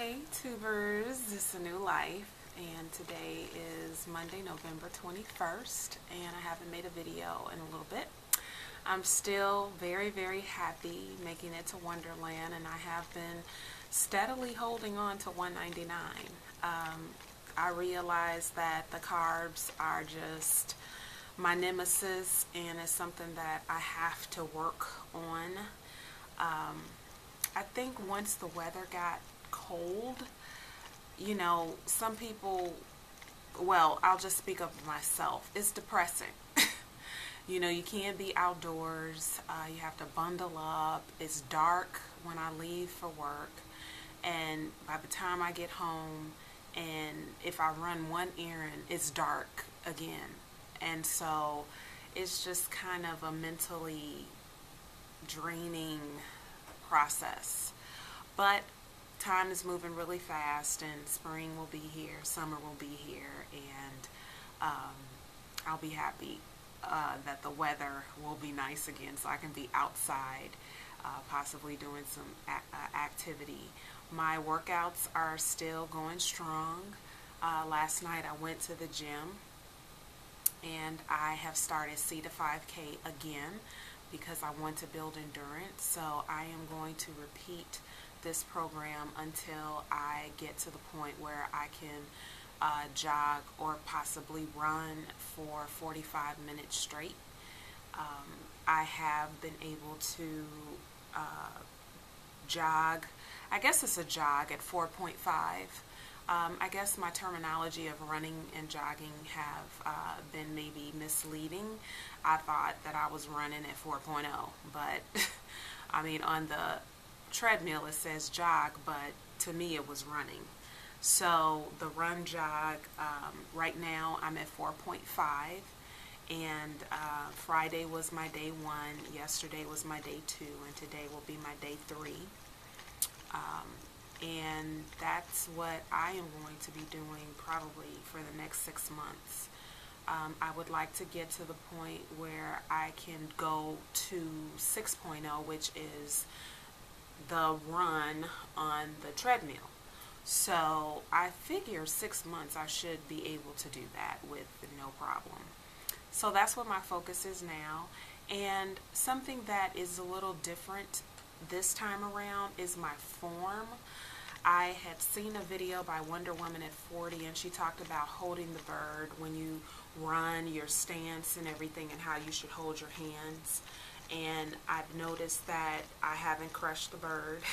Hey tubers, this is a new life, and today is Monday, November 21st, and I haven't made a video in a little bit. I'm still very happy making it to Wonderland, and I have been steadily holding on to 199. I realize that the carbs are just my nemesis, and it's something that I have to work on. I think once the weather got cold, some people, well, I'll just speak of myself. It's depressing. You can't be outdoors. You have to bundle up. It's dark when I leave for work. And by the time I get home, and if I run one errand, it's dark again. And so it's just kind of a mentally draining process. But time is moving really fast, and spring will be here, summer will be here, and I'll be happy that the weather will be nice again so I can be outside, possibly doing some activity. My workouts are still going strong. Last night I went to the gym, and I have started C to 5K again because I want to build endurance. So I am going to repeat this program until I get to the point where I can jog or possibly run for 45 minutes straight. I have been able to jog, I guess it's a jog at 4.5. I guess my terminology of running and jogging have been maybe misleading. I thought that I was running at 4.0, but I mean, on the treadmill it says jog, but to me it was running. So the run jog, right now I'm at 4.5, and Friday was my day 1, yesterday was my day 2, and today will be my day 3. And that's what I am going to be doing probably for the next 6 months. I would like to get to the point where I can go to 6.0, which is the run on the treadmill. So I figure 6 months I should be able to do that with no problem. So that's what my focus is now. And something that is a little different this time around is my form. I had seen a video by Wonder Woman at 40, and she talked about holding the bird when you run, your stance and everything, and how you should hold your hands. And I've noticed that I haven't crushed the bird.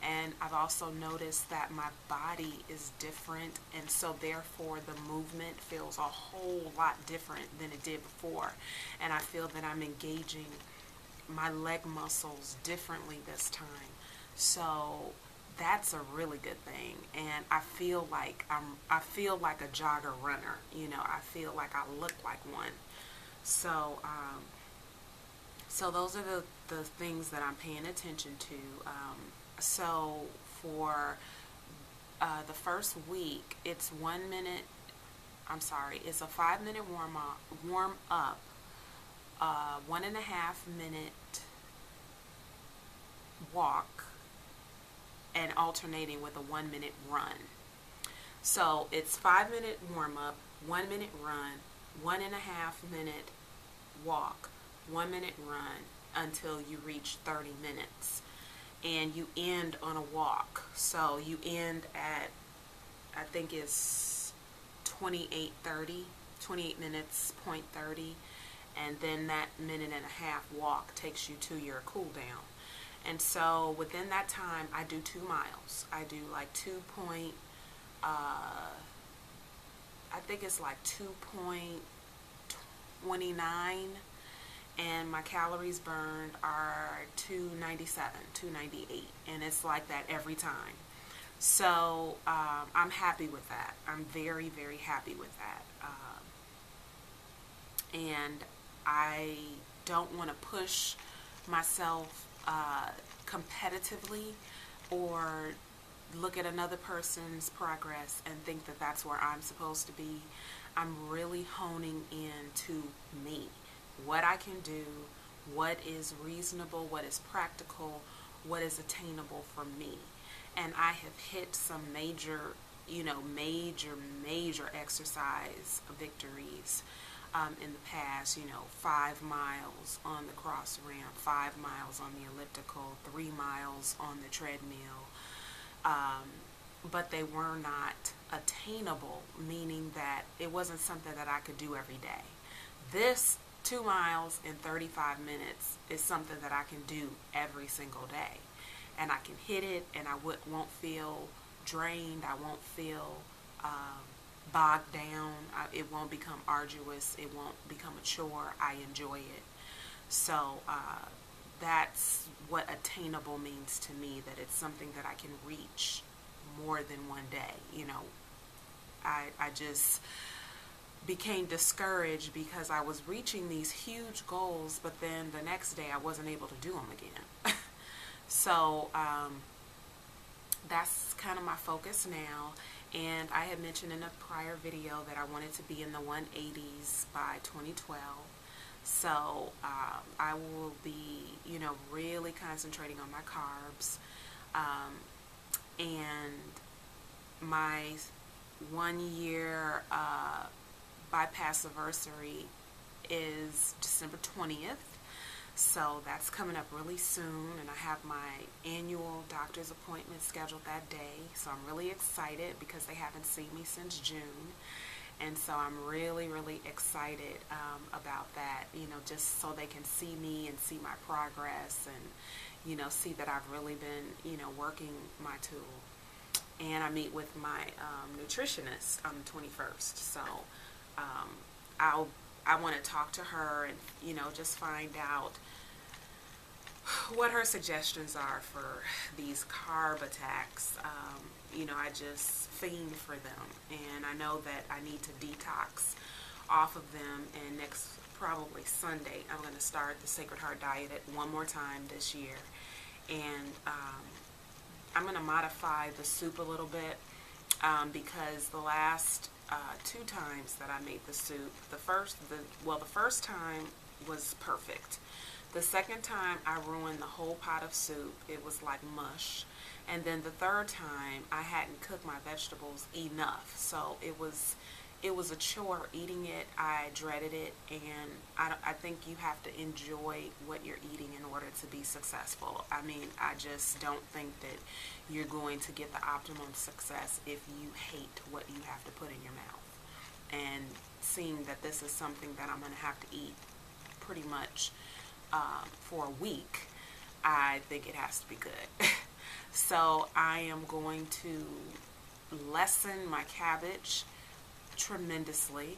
And I've also noticed that my body is different, and so therefore the movement feels a whole lot different than it did before. And I feel that I'm engaging my leg muscles differently this time. So that's a really good thing, and I feel like a jogger runner. I feel like I look like one. So so those are the things that I'm paying attention to. So for the first week, it's 1 minute. It's a 5-minute warm up, 1.5 minute walk, and alternating with a 1 minute run. So it's 5-minute warm up, 1 minute run, 1.5 minute walk, 1 minute run until you reach 30 minutes. And you end on a walk. So you end at, I think it's 28 minutes, point 30. And then that minute and a half walk takes you to your cool down. And so within that time, I do 2 miles. I do like I think it's like 2.29, and my calories burned are 297, 298, and it's like that every time. So I'm happy with that. I'm very happy with that. And I don't want to push myself competitively or look at another person's progress and think that that's where I'm supposed to be. I'm really honing in to me, what I can do, what is reasonable, what is practical, what is attainable for me. and I have hit some major, major exercise victories in the past. 5 miles on the cross ramp, 5 miles on the elliptical, 3 miles on the treadmill. But they were not attainable, meaning that it wasn't something that I could do every day. This 2 miles in 35 minutes is something that I can do every single day. And I can hit it, and I won't feel drained. I won't feel bogged down. It won't become arduous. It won't become a chore. I enjoy it. So that's what attainable means to me, that it's something that I can reach more than one day. I just became discouraged because I was reaching these huge goals, but then the next day I wasn't able to do them again. So that's kind of my focus now. And I had mentioned in a prior video that I wanted to be in the 180s by 2012. So I will be, really concentrating on my carbs. And my 1 year bypass anniversary is December 20th. So that's coming up really soon, and I have my annual doctor's appointment scheduled that day. So I'm really excited because they haven't seen me since June. And so I'm really, really excited about that, just so they can see me and see my progress and, see that I've really been, working my tool. And I meet with my nutritionist on the 21st. So I want to talk to her and, just find out what her suggestions are for these carb attacks. I just fiend for them, and I know that I need to detox off of them. And next, probably Sunday, I'm going to start the Sacred Heart Diet one more time this year. And I'm going to modify the soup a little bit because the last 2 times that I made the soup, the first time was perfect. The second time I ruined the whole pot of soup. It was like mush. And then the third time I hadn't cooked my vegetables enough. So it was a chore eating it. I dreaded it, and I think you have to enjoy what you're eating in order to be successful. I mean, I just don't think that you're going to get the optimum success if you hate what you have to put in your mouth. And seeing that this is something that I'm going to have to eat pretty much for a week, I think it has to be good. So I am going to lessen my cabbage tremendously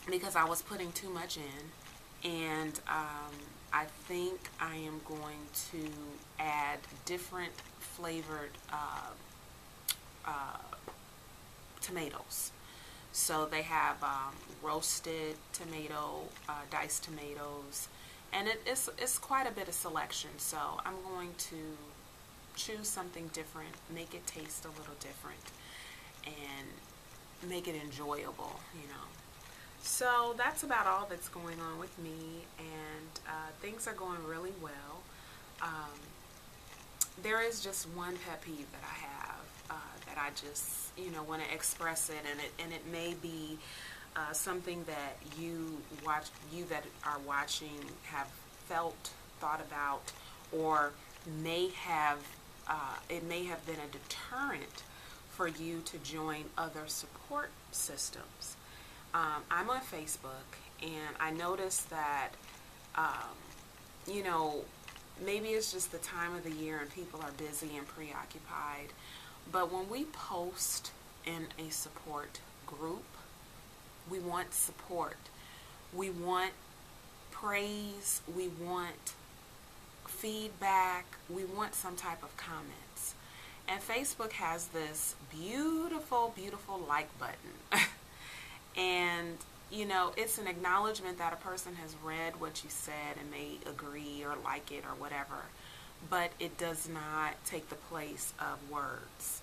because I was putting too much in, and I think I am going to add different flavored tomatoes. So they have roasted tomato, diced tomatoes, and it's quite a bit of selection. So I'm going to choose something different, make it taste a little different, and make it enjoyable, So that's about all that's going on with me, and things are going really well. There is just one pet peeve that I have that I just, want to express it, and it may be something that you that are watching have felt, thought about, or may have it may have been a deterrent for you to join other support systems. I'm on Facebook, and I noticed that, maybe it's just the time of the year and people are busy and preoccupied, but when we post in a support group, we want support. We want praise. We want feedback. We want some type of comments. And Facebook has this beautiful, beautiful like button. And, it's an acknowledgement that a person has read what you said and may agree or like it or whatever. But it does not take the place of words.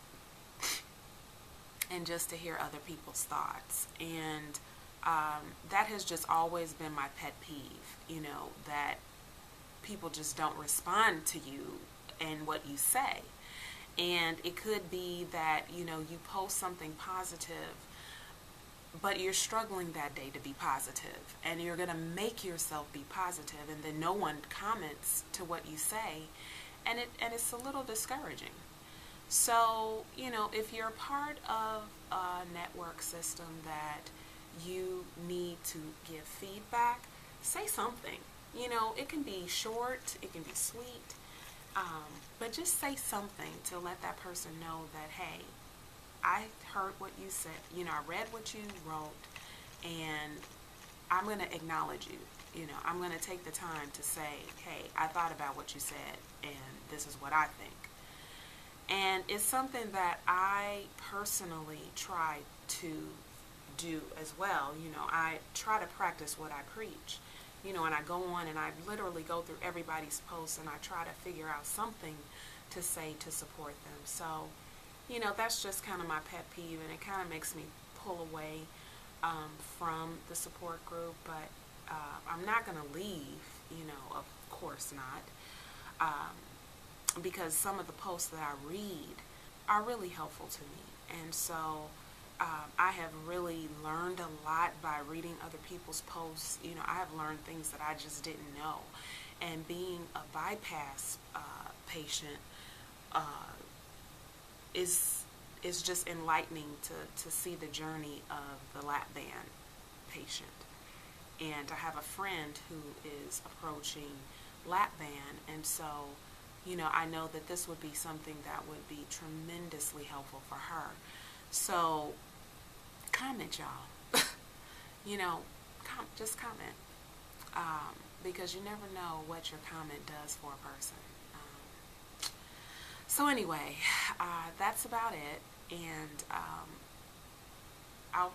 And just to hear other people's thoughts. And that has just always been my pet peeve, that people just don't respond to you and what you say. And it could be that, you know, you post something positive, but you're struggling that day to be positive, and you're going to make yourself be positive, and then no one comments to what you say, and it's a little discouraging. So, you know, if you're part of a network system that you need to give feedback, say something. You know, it can be short, it can be sweet, but just say something to let that person know that, hey, I heard what you said. You know, I read what you wrote, and I'm going to acknowledge you. You know, I'm going to take the time to say, hey, I thought about what you said, and this is what I think. And it's something that I personally try to do as well. You know, I try to practice what I preach. You know, and I go on and I literally go through everybody's posts and I try to figure out something to say to support them. So, you know, that's just kind of my pet peeve, and it kind of makes me pull away from the support group. But I'm not going to leave, you know, of course not, because some of the posts that I read are really helpful to me. And so I have really learned a lot by reading other people's posts. You know, I have learned things that I just didn't know. And being a bypass patient is just enlightening to see the journey of the lap band patient. And I have a friend who is approaching lap band, and so, you know, I know that this would be something that would be tremendously helpful for her. So, comment, y'all. You know, just comment, because you never know what your comment does for a person. So anyway, that's about it, and I'll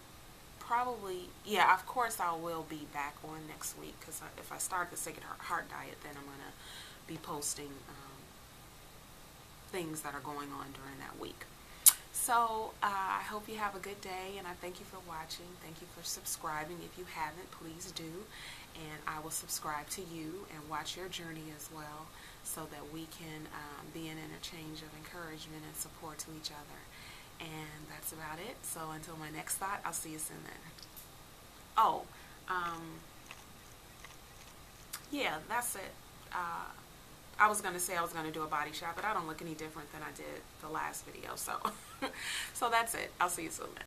probably, yeah, of course I will be back on next week, because if I start the Sacred Heart Diet, then I'm going to be posting things that are going on during that week. So I hope you have a good day, and I thank you for watching. Thank you for subscribing. If you haven't, please do, and I will subscribe to you and watch your journey as well, so that we can be an interchange of encouragement and support to each other. And that's about it. So until my next thought, I'll see you soon then. Oh, yeah, that's it. I was going to say I was going to do a body shot, but I don't look any different than I did the last video. So, so that's it. I'll see you soon then.